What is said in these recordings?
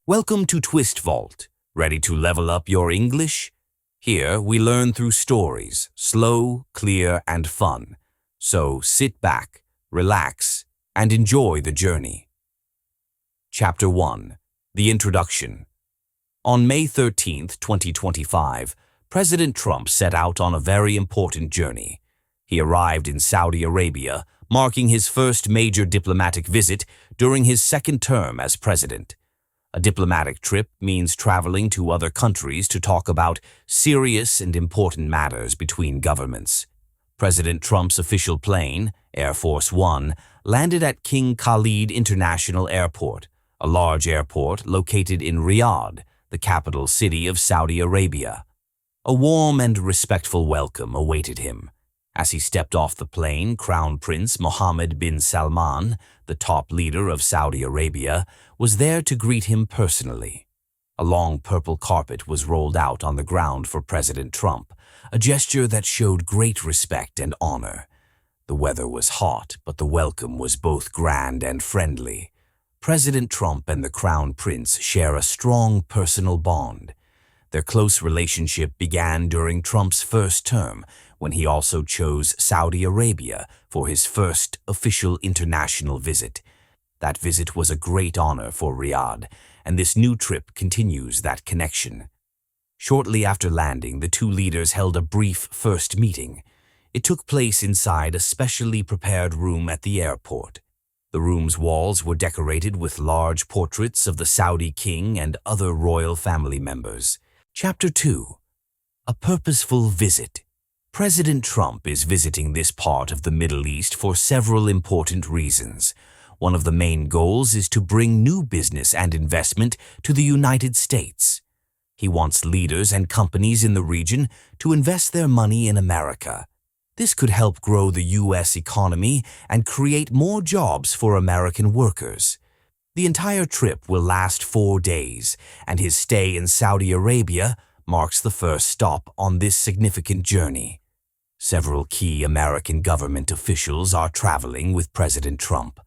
Welcome to Twist Vault. Ready to level up your English? Here we learn through stories, slow, clear, and fun. So sit back, relax, and enjoy the journey. Chapter 1. The Introduction. On May 13, 2025, President Trump set out on a very important journey. He arrived in Saudi Arabia, marking his first major diplomatic visit during his second term as president. A diplomatic trip means traveling to other countries to talk about serious and important matters between governments. President Trump's official plane, Air Force One, landed at King Khalid International Airport, a large airport located in Riyadh, the capital city of Saudi Arabia. A warm and respectful welcome awaited him. As he stepped off the plane, Crown Prince Mohammed bin Salman, the top leader of Saudi Arabia, was there to greet him personally. A long purple carpet was rolled out on the ground for President Trump, a gesture that showed great respect and honor. The weather was hot, but the welcome was both grand and friendly. President Trump and the Crown Prince share a strong personal bond. Their close relationship began during Trump's first term, when he also chose Saudi Arabia for his first official international visit. That visit was a great honor for Riyadh, and this new trip continues that connection. Shortly after landing, the two leaders held a brief first meeting. It took place inside a specially prepared room at the airport. The room's walls were decorated with large portraits of the Saudi king and other royal family members. Chapter 2. A Purposeful Visit. President Trump is visiting this part of the Middle East for several important reasons. One of the main goals is to bring new business and investment to the United States. He wants leaders and companies in the region to invest their money in America. This could help grow the U.S. economy and create more jobs for American workers. The entire trip will last 4 days, and his stay in Saudi Arabia marks the first stop on this significant journey. Several key American government officials are traveling with President Trump.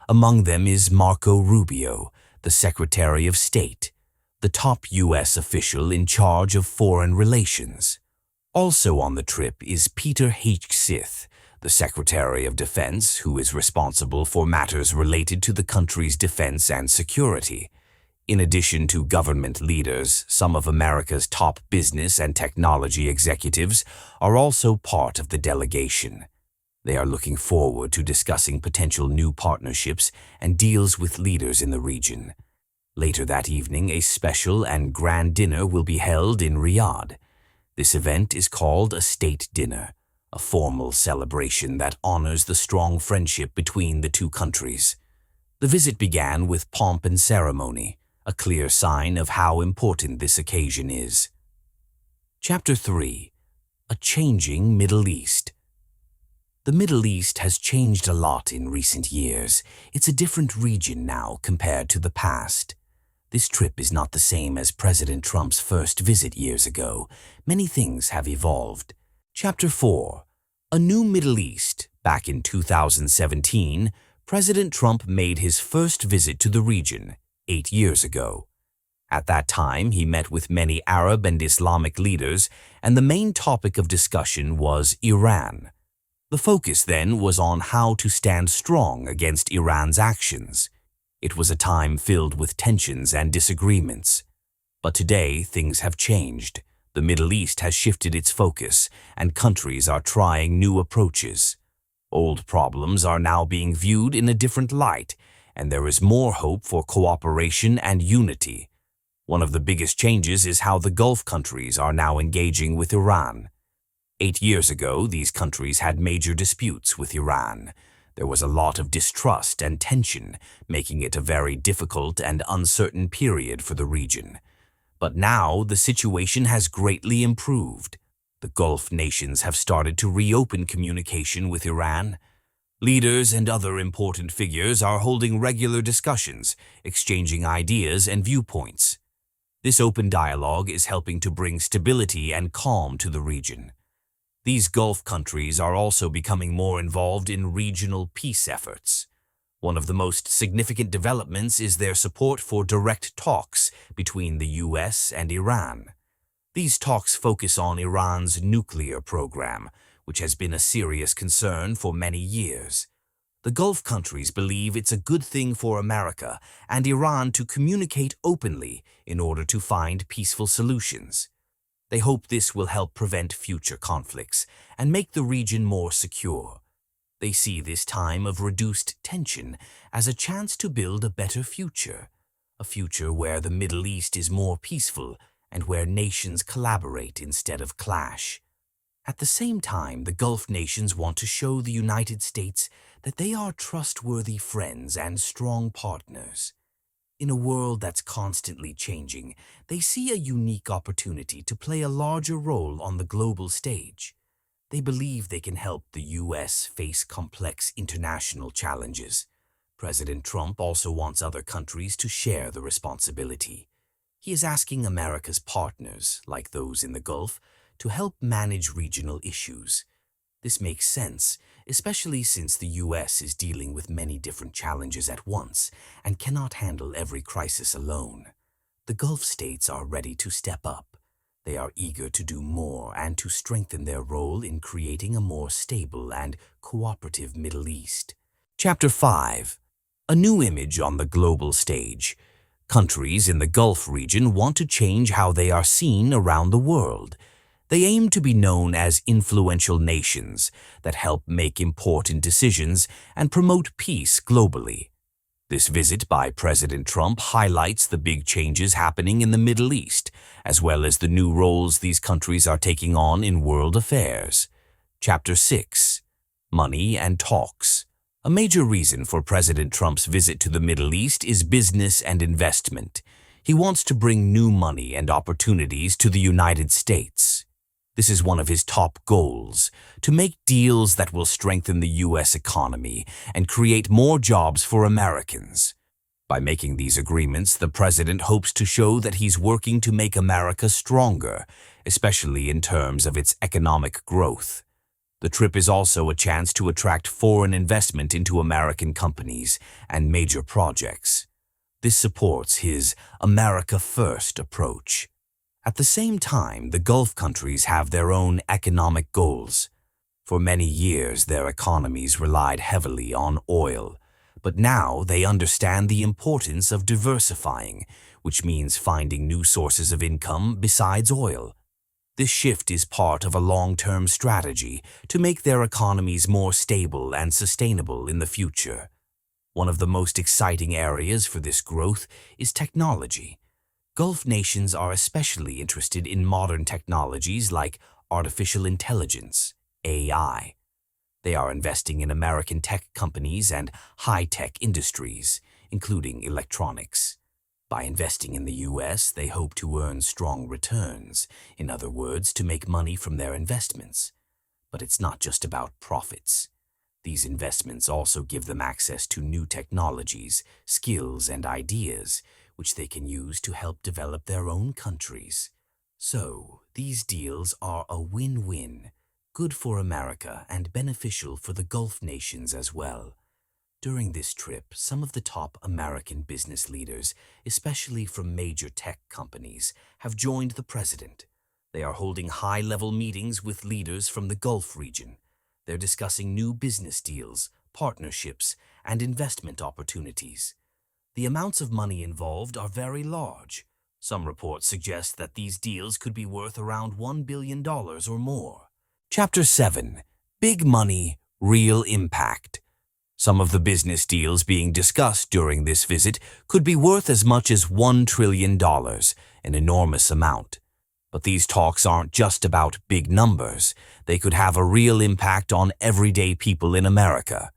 Among them is Marco Rubio, the Secretary of State, the top U.S. official in charge of foreign relations. Also on the trip is Peter Hegseth, the Secretary of Defense, who is responsible for matters related to the country's defense and security. In addition to government leaders, some of America's top business and technology executives are also part of the delegation. They are looking forward to discussing potential new partnerships and deals with leaders in the region. Later that evening, a special and grand dinner will be held in Riyadh. This event is called a state dinner, a formal celebration that honors the strong friendship between the two countries. The visit began with pomp and ceremony, a clear sign of how important this occasion is. Chapter 3. A Changing Middle East. The Middle East has changed a lot in recent years. It's a different region now compared to the past. This trip is not the same as President Trump's first visit years ago. Many things have evolved. Chapter 4. A New Middle East. Back in 2017, President Trump made his first visit to the region 8 years ago. At that time, he met with many Arab and Islamic leaders, and the main topic of discussion was Iran. The focus then was on how to stand strong against Iran's actions. It was a time filled with tensions and disagreements. But today, things have changed. The Middle East has shifted its focus, and countries are trying new approaches. Old problems are now being viewed in a different light, and there is more hope for cooperation and unity. One of the biggest changes is how the Gulf countries are now engaging with Iran. 8 years ago, these countries had major disputes with Iran. There was a lot of distrust and tension, making it a very difficult and uncertain period for the region. But now the situation has greatly improved. The Gulf nations have started to reopen communication with Iran. Leaders and other important figures are holding regular discussions, exchanging ideas and viewpoints. This open dialogue is helping to bring stability and calm to the region. These Gulf countries are also becoming more involved in regional peace efforts. One of the most significant developments is their support for direct talks between the US and Iran. These talks focus on Iran's nuclear program, which has been a serious concern for many years. The Gulf countries believe it's a good thing for America and Iran to communicate openly in order to find peaceful solutions. They hope this will help prevent future conflicts and make the region more secure. They see this time of reduced tension as a chance to build a better future, a future where the Middle East is more peaceful and where nations collaborate instead of clash. At the same time, the Gulf nations want to show the United States that they are trustworthy friends and strong partners. In a world that's constantly changing, they see a unique opportunity to play a larger role on the global stage. They believe they can help the U.S. face complex international challenges. President Trump also wants other countries to share the responsibility. He is asking America's partners, like those in the Gulf, to help manage regional issues. This makes sense, especially since the U.S. is dealing with many different challenges at once and cannot handle every crisis alone. The Gulf states are ready to step up. They are eager to do more and to strengthen their role in creating a more stable and cooperative Middle East. Chapter 5. A new image on the global stage. Countries in the Gulf region want to change how they are seen around the world. They aim to be known as influential nations that help make important decisions and promote peace globally. This visit by President Trump highlights the big changes happening in the Middle East, as well as the new roles these countries are taking on in world affairs. Chapter 6. Money and Talks. A major reason for President Trump's visit to the Middle East is business and investment. He wants to bring new money and opportunities to the United States. This is one of his top goals, to make deals that will strengthen the U.S. economy and create more jobs for Americans. By making these agreements, the president hopes to show that he's working to make America stronger, especially in terms of its economic growth. The trip is also a chance to attract foreign investment into American companies and major projects. This supports his America First approach. At the same time, the Gulf countries have their own economic goals. For many years, their economies relied heavily on oil, but now they understand the importance of diversifying, which means finding new sources of income besides oil. This shift is part of a long-term strategy to make their economies more stable and sustainable in the future. One of the most exciting areas for this growth is technology. Gulf nations are especially interested in modern technologies like artificial intelligence, AI. They are investing in American tech companies and high-tech industries, including electronics. By investing in the U.S., they hope to earn strong returns, in other words, to make money from their investments. But it's not just about profits. These investments also give them access to new technologies, skills, and ideas, which they can use to help develop their own countries. So, these deals are a win-win, good for America and beneficial for the Gulf nations as well. During this trip, some of the top American business leaders, especially from major tech companies, have joined the president. They are holding high-level meetings with leaders from the Gulf region. They're discussing new business deals, partnerships, and investment opportunities. The amounts of money involved are very large. Some reports suggest that these deals could be worth around $1 billion or more. Chapter 7. Big Money, Real Impact. Some of the business deals being discussed during this visit could be worth as much as $1 trillion, an enormous amount. But these talks aren't just about big numbers. They could have a real impact on everyday people in America.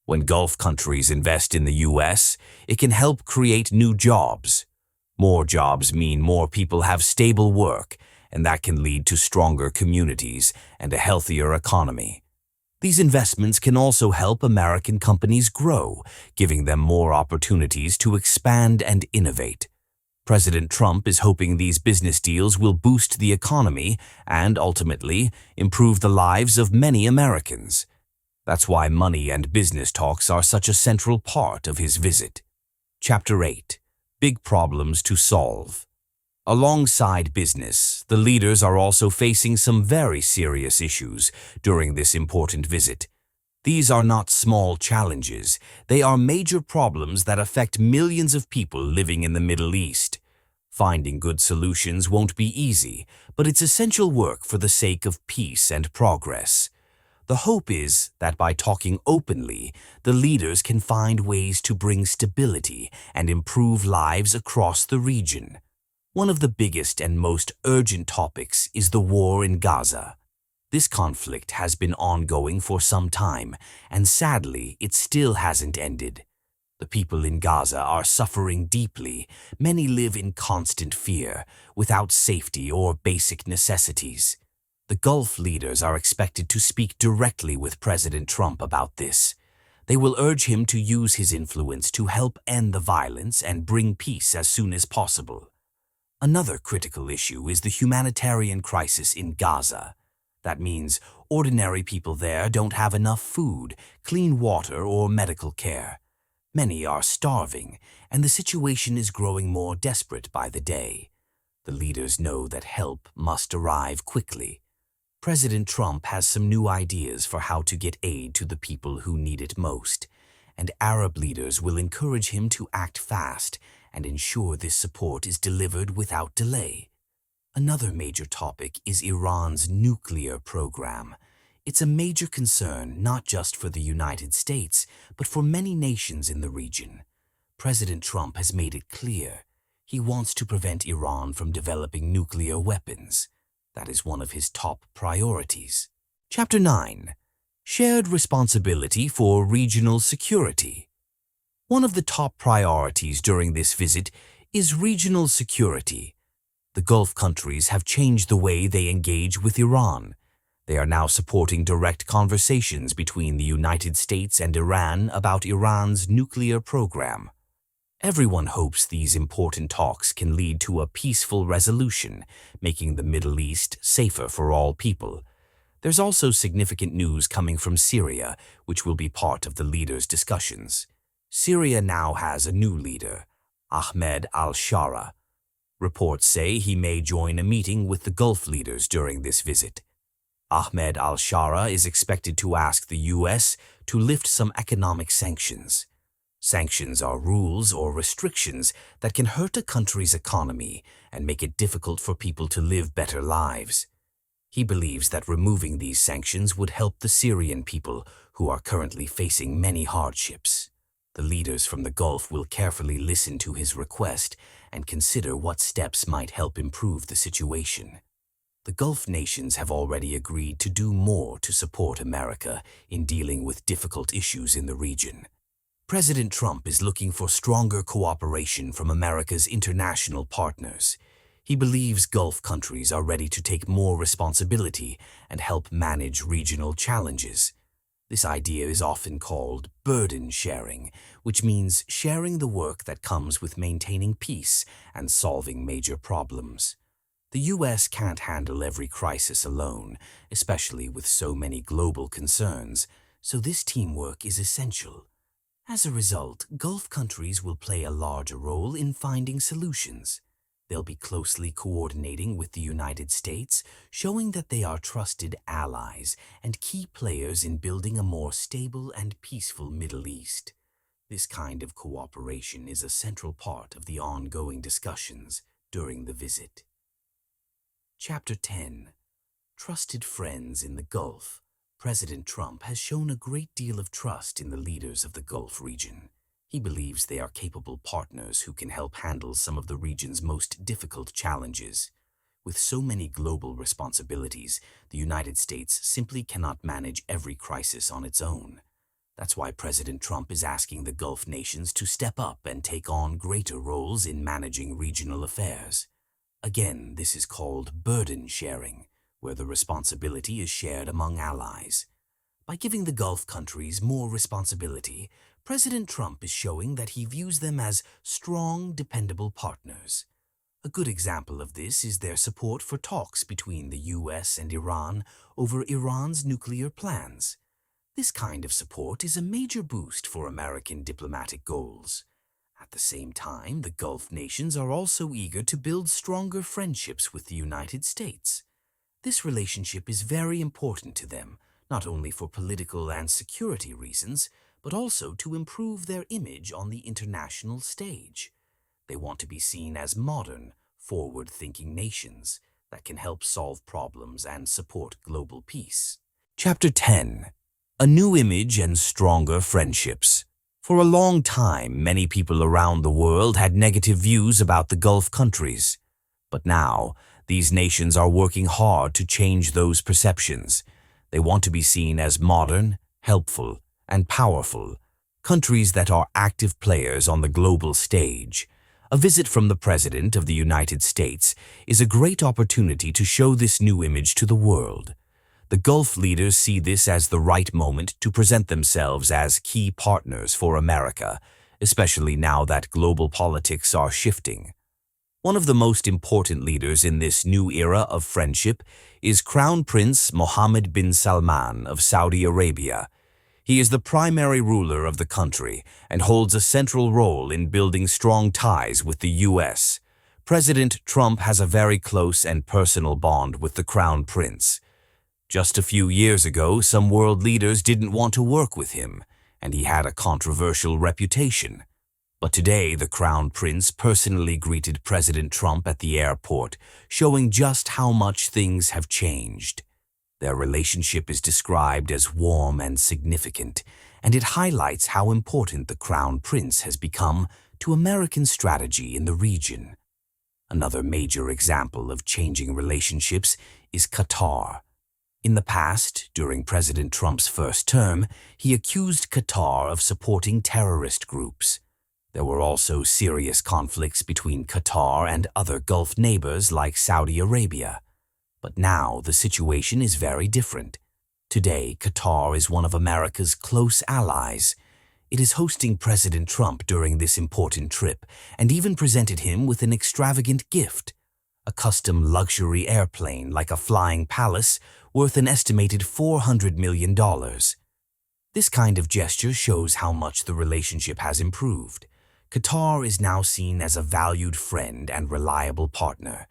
When Gulf countries invest in the U.S., it can help create new jobs. More jobs mean more people have stable work, and that can lead to stronger communities and a healthier economy. These investments can also help American companies grow, giving them more opportunities to expand and innovate. President Trump is hoping these business deals will boost the economy and, ultimately, improve the lives of many Americans. That's why money and business talks are such a central part of his visit. Chapter 8. Big Problems to Solve. Alongside business, the leaders are also facing some very serious issues during this important visit. These are not small challenges. They are major problems that affect millions of people living in the Middle East. Finding good solutions won't be easy, but it's essential work for the sake of peace and progress. The hope is that by talking openly, the leaders can find ways to bring stability and improve lives across the region. One of the biggest and most urgent topics is the war in Gaza. This conflict has been ongoing for some time, and sadly, it still hasn't ended. The people in Gaza are suffering deeply. Many live in constant fear, without safety or basic necessities. The Gulf leaders are expected to speak directly with President Trump about this. They will urge him to use his influence to help end the violence and bring peace as soon as possible. Another critical issue is the humanitarian crisis in Gaza. That means ordinary people there don't have enough food, clean water, or medical care. Many are starving, and the situation is growing more desperate by the day. The leaders know that help must arrive quickly. President Trump has some new ideas for how to get aid to the people who need it most, and Arab leaders will encourage him to act fast and ensure this support is delivered without delay. Another major topic is Iran's nuclear program. It's a major concern not just for the United States, but for many nations in the region. President Trump has made it clear he wants to prevent Iran from developing nuclear weapons. That is one of his top priorities. Chapter 9. Shared Responsibility for Regional Security. One of the top priorities during this visit is regional security. The Gulf countries have changed the way they engage with Iran. They are now supporting direct conversations between the United States and Iran about Iran's nuclear program. Everyone hopes these important talks can lead to a peaceful resolution, making the Middle East safer for all people. There's also significant news coming from Syria, which will be part of the leaders' discussions. Syria now has a new leader, Ahmed al-Shara. Reports say he may join a meeting with the Gulf leaders during this visit. Ahmed al-Shara is expected to ask the U.S. to lift some economic sanctions. Sanctions are rules or restrictions that can hurt a country's economy and make it difficult for people to live better lives. He believes that removing these sanctions would help the Syrian people who are currently facing many hardships. The leaders from the Gulf will carefully listen to his request and consider what steps might help improve the situation. The Gulf nations have already agreed to do more to support America in dealing with difficult issues in the region. President Trump is looking for stronger cooperation from America's international partners. He believes Gulf countries are ready to take more responsibility and help manage regional challenges. This idea is often called burden sharing, which means sharing the work that comes with maintaining peace and solving major problems. The U.S. can't handle every crisis alone, especially with so many global concerns, so this teamwork is essential. As a result, Gulf countries will play a larger role in finding solutions. They'll be closely coordinating with the United States, showing that they are trusted allies and key players in building a more stable and peaceful Middle East. This kind of cooperation is a central part of the ongoing discussions during the visit. Chapter 10. Trusted Friends in the Gulf. President Trump has shown a great deal of trust in the leaders of the Gulf region. He believes they are capable partners who can help handle some of the region's most difficult challenges. With so many global responsibilities, the United States simply cannot manage every crisis on its own. That's why President Trump is asking the Gulf nations to step up and take on greater roles in managing regional affairs. Again, this is called burden sharing, where the responsibility is shared among allies. By giving the Gulf countries more responsibility, President Trump is showing that he views them as strong, dependable partners. A good example of this is their support for talks between the U.S. and Iran over Iran's nuclear plans. This kind of support is a major boost for American diplomatic goals. At the same time, the Gulf nations are also eager to build stronger friendships with the United States. This relationship is very important to them, not only for political and security reasons, but also to improve their image on the international stage. They want to be seen as modern, forward-thinking nations that can help solve problems and support global peace. Chapter 10. A New Image and Stronger Friendships. For a long time, many people around the world had negative views about the Gulf countries. But now, these nations are working hard to change those perceptions. They want to be seen as modern, helpful, and powerful, countries that are active players on the global stage. A visit from the President of the United States is a great opportunity to show this new image to the world. The Gulf leaders see this as the right moment to present themselves as key partners for America, especially now that global politics are shifting. One of the most important leaders in this new era of friendship is Crown Prince Mohammed bin Salman of Saudi Arabia. He is the primary ruler of the country and holds a central role in building strong ties with the U.S. President Trump has a very close and personal bond with the Crown Prince. Just a few years ago, some world leaders didn't want to work with him, and he had a controversial reputation. But today, the Crown Prince personally greeted President Trump at the airport, showing just how much things have changed. Their relationship is described as warm and significant, and it highlights how important the Crown Prince has become to American strategy in the region. Another major example of changing relationships is Qatar. In the past, during President Trump's first term, he accused Qatar of supporting terrorist groups. There were also serious conflicts between Qatar and other Gulf neighbors like Saudi Arabia. But now the situation is very different. Today, Qatar is one of America's close allies. It is hosting President Trump during this important trip and even presented him with an extravagant gift, a custom luxury airplane like a flying palace worth an estimated $400 million. This kind of gesture shows how much the relationship has improved. Qatar is now seen as a valued friend and reliable partner.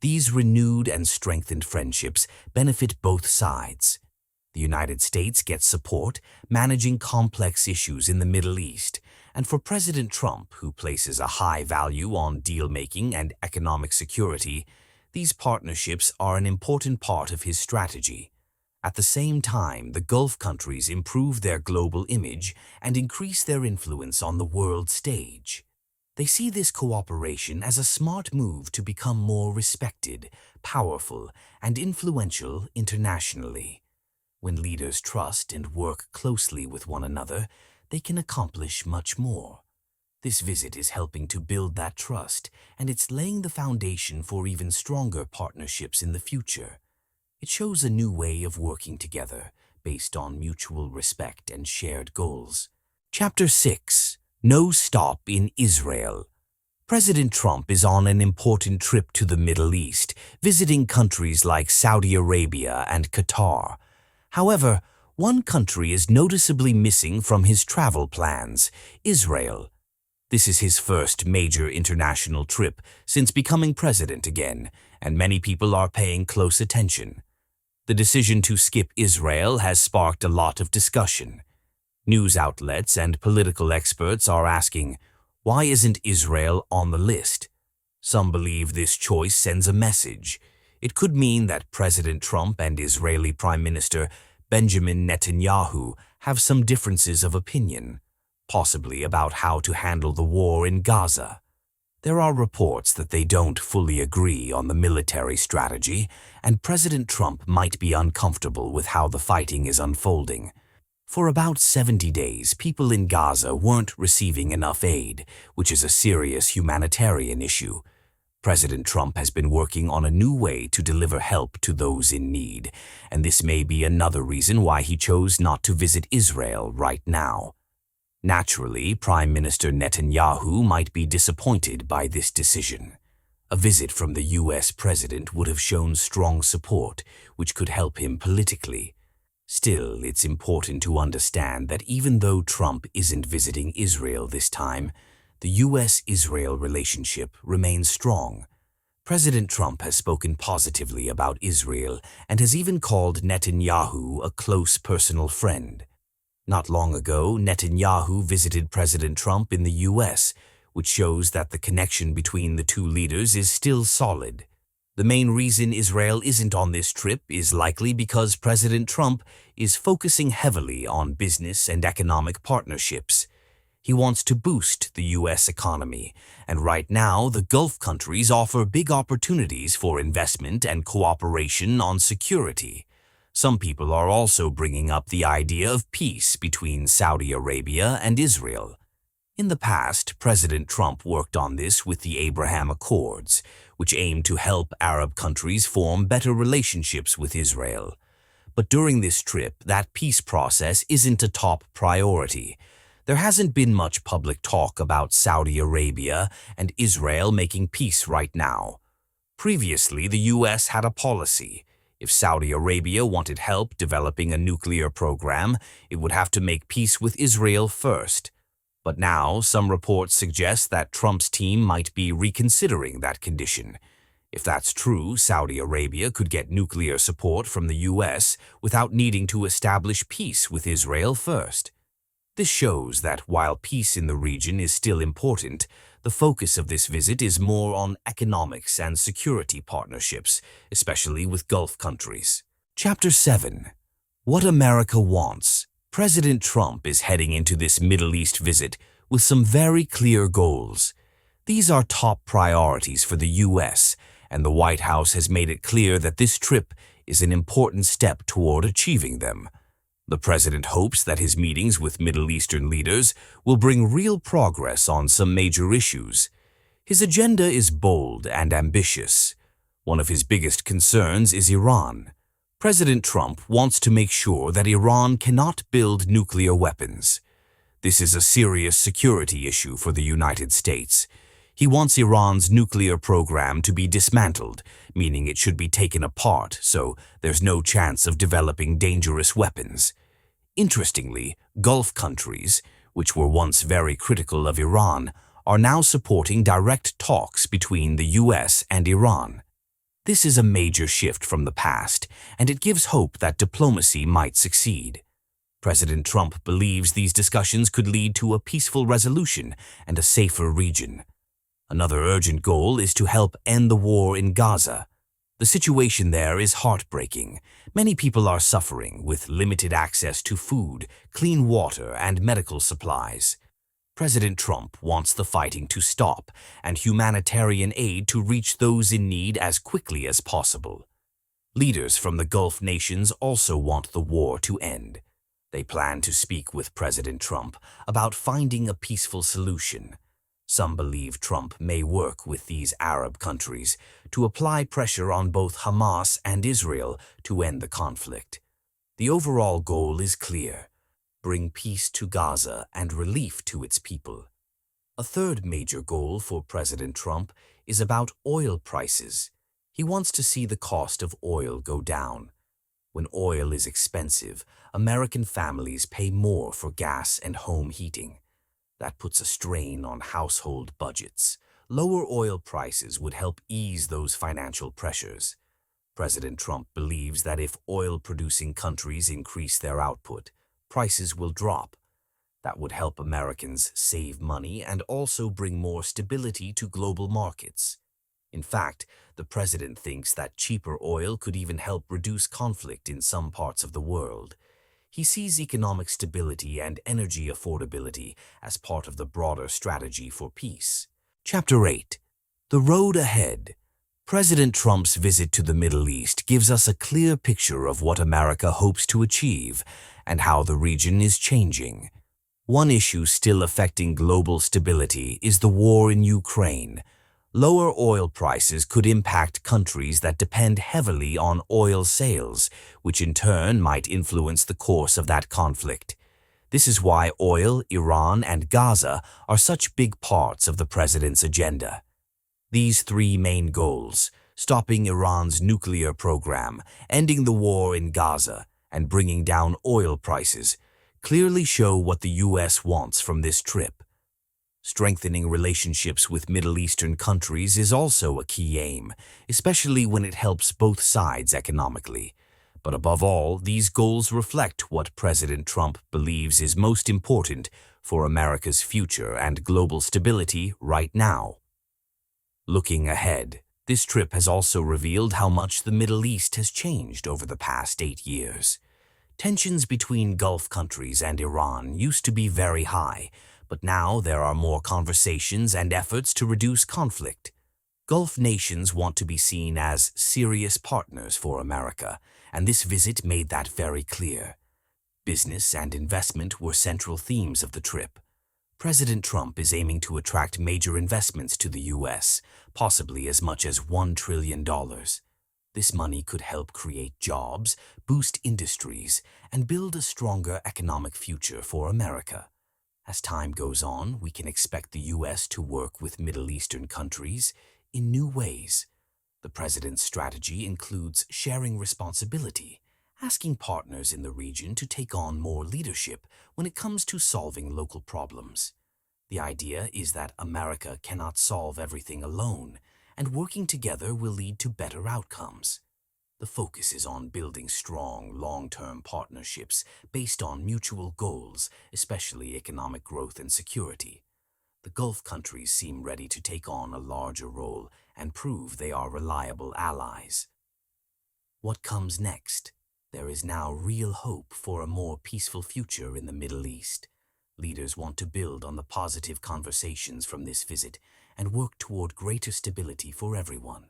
These renewed and strengthened friendships benefit both sides. The United States gets support managing complex issues in the Middle East, and for President Trump, who places a high value on deal-making and economic security, these partnerships are an important part of his strategy. At the same time, the Gulf countries improve their global image and increase their influence on the world stage. They see this cooperation as a smart move to become more respected, powerful, and influential internationally. When leaders trust and work closely with one another, they can accomplish much more. This visit is helping to build that trust, and it's laying the foundation for even stronger partnerships in the future. It shows a new way of working together, based on mutual respect and shared goals. Chapter 6. No Stop in Israel. President Trump is on an important trip to the Middle East, visiting countries like Saudi Arabia and Qatar. However, one country is noticeably missing from his travel plans: Israel. This is his first major international trip since becoming president again, and many people are paying close attention. The decision to skip Israel has sparked a lot of discussion. News outlets and political experts are asking, why isn't Israel on the list? Some believe this choice sends a message. It could mean that President Trump and Israeli Prime Minister Benjamin Netanyahu have some differences of opinion, possibly about how to handle the war in Gaza. There are reports that they don't fully agree on the military strategy, and President Trump might be uncomfortable with how the fighting is unfolding. For about 70 days, people in Gaza weren't receiving enough aid, which is a serious humanitarian issue. President Trump has been working on a new way to deliver help to those in need, and this may be another reason why he chose not to visit Israel right now. Naturally, Prime Minister Netanyahu might be disappointed by this decision. A visit from the U.S. president would have shown strong support, which could help him politically. Still, it's important to understand that even though Trump isn't visiting Israel this time, the U.S.-Israel relationship remains strong. President Trump has spoken positively about Israel and has even called Netanyahu a close personal friend. Not long ago, Netanyahu visited President Trump in the U.S., which shows that the connection between the two leaders is still solid. The main reason Israel isn't on this trip is likely because President Trump is focusing heavily on business and economic partnerships. He wants to boost the U.S. economy, and right now the Gulf countries offer big opportunities for investment and cooperation on security. Some people are also bringing up the idea of peace between Saudi Arabia and Israel. In the past, President Trump worked on this with the Abraham Accords, which aimed to help Arab countries form better relationships with Israel. But during this trip, that peace process isn't a top priority. There hasn't been much public talk about Saudi Arabia and Israel making peace right now. Previously, the U.S. had a policy. If Saudi Arabia wanted help developing a nuclear program, it would have to make peace with Israel first. But now, some reports suggest that Trump's team might be reconsidering that condition. If that's true, Saudi Arabia could get nuclear support from the U.S. without needing to establish peace with Israel first. This shows that while peace in the region is still important, the focus of this visit is more on economics and security partnerships, especially with Gulf countries. Chapter 7. What America Wants. President Trump is heading into this Middle East visit with some very clear goals. These are top priorities for the U.S., and the White House has made it clear that this trip is an important step toward achieving them. The president hopes that his meetings with Middle Eastern leaders will bring real progress on some major issues. His agenda is bold and ambitious. One of his biggest concerns is Iran. President Trump wants to make sure that Iran cannot build nuclear weapons. This is a serious security issue for the United States. He wants Iran's nuclear program to be dismantled, meaning it should be taken apart so there's no chance of developing dangerous weapons. Interestingly, Gulf countries, which were once very critical of Iran, are now supporting direct talks between the U.S. and Iran. This is a major shift from the past, and it gives hope that diplomacy might succeed. President Trump believes these discussions could lead to a peaceful resolution and a safer region. Another urgent goal is to help end the war in Gaza. The situation there is heartbreaking. Many people are suffering with limited access to food, clean water, and medical supplies. President Trump wants the fighting to stop and humanitarian aid to reach those in need as quickly as possible. Leaders from the Gulf nations also want the war to end. They plan to speak with President Trump about finding a peaceful solution. Some believe Trump may work with these Arab countries to apply pressure on both Hamas and Israel to end the conflict. The overall goal is clear: bring peace to Gaza and relief to its people. A third major goal for President Trump is about oil prices. He wants to see the cost of oil go down. When oil is expensive, American families pay more for gas and home heating. That puts a strain on household budgets. Lower oil prices would help ease those financial pressures. President Trump believes that if oil-producing countries increase their output, prices will drop. That would help Americans save money and also bring more stability to global markets. In fact, the president thinks that cheaper oil could even help reduce conflict in some parts of the world. He sees economic stability and energy affordability as part of the broader strategy for peace. Chapter 8. The Road Ahead. President Trump's visit to the Middle East gives us a clear picture of what America hopes to achieve and how the region is changing. One issue still affecting global stability is the war in Ukraine. Lower oil prices could impact countries that depend heavily on oil sales, which in turn might influence the course of that conflict. This is why oil, Iran, and Gaza are such big parts of the president's agenda. These three main goals, stopping Iran's nuclear program, ending the war in Gaza, and bringing down oil prices, clearly show what the U.S. wants from this trip. Strengthening relationships with Middle Eastern countries is also a key aim, especially when it helps both sides economically. But above all, these goals reflect what President Trump believes is most important for America's future and global stability right now. Looking ahead, this trip has also revealed how much the Middle East has changed over the past 8 years. Tensions between Gulf countries and Iran used to be very high, but now there are more conversations and efforts to reduce conflict. Gulf nations want to be seen as serious partners for America, and this visit made that very clear. Business and investment were central themes of the trip. President Trump is aiming to attract major investments to the U.S., possibly as much as $1 trillion. This money could help create jobs, boost industries, and build a stronger economic future for America. As time goes on, we can expect the U.S. to work with Middle Eastern countries in new ways. The president's strategy includes sharing responsibility, asking partners in the region to take on more leadership when it comes to solving local problems. The idea is that America cannot solve everything alone, and working together will lead to better outcomes. The focus is on building strong, long-term partnerships based on mutual goals, especially economic growth and security. The Gulf countries seem ready to take on a larger role and prove they are reliable allies. What comes next? There is now real hope for a more peaceful future in the Middle East. Leaders want to build on the positive conversations from this visit and work toward greater stability for everyone.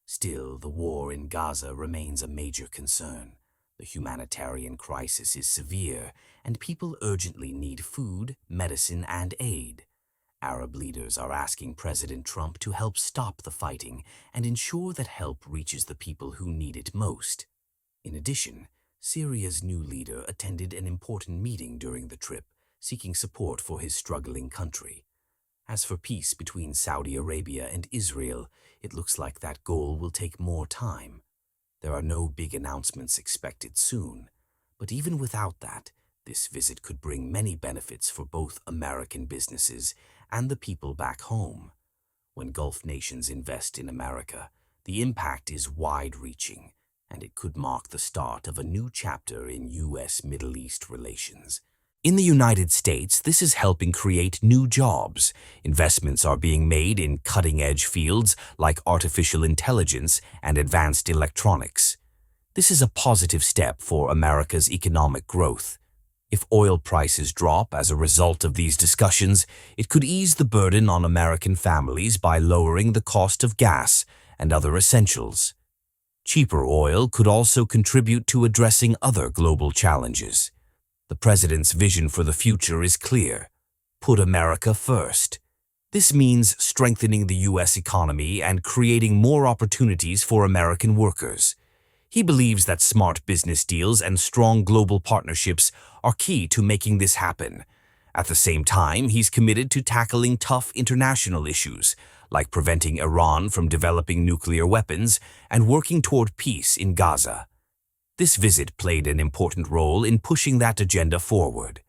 Still, the war in Gaza remains a major concern. The humanitarian crisis is severe, and people urgently need food, medicine, and aid. Arab leaders are asking President Trump to help stop the fighting and ensure that help reaches the people who need it most. In addition, Syria's new leader attended an important meeting during the trip, seeking support for his struggling country. As for peace between Saudi Arabia and Israel, it looks like that goal will take more time. There are no big announcements expected soon, but even without that, this visit could bring many benefits for both American businesses and the people back home. When Gulf nations invest in America, the impact is wide-reaching, and it could mark the start of a new chapter in U.S.-Middle East relations. In the United States, this is helping create new jobs. Investments are being made in cutting-edge fields like artificial intelligence and advanced electronics. This is a positive step for America's economic growth. If oil prices drop as a result of these discussions, it could ease the burden on American families by lowering the cost of gas and other essentials. Cheaper oil could also contribute to addressing other global challenges. The president's vision for the future is clear. Put America first. This means strengthening the U.S. economy and creating more opportunities for American workers. He believes that smart business deals and strong global partnerships are key to making this happen. At the same time, he's committed to tackling tough international issues, like preventing Iran from developing nuclear weapons and working toward peace in Gaza. This visit played an important role in pushing that agenda forward.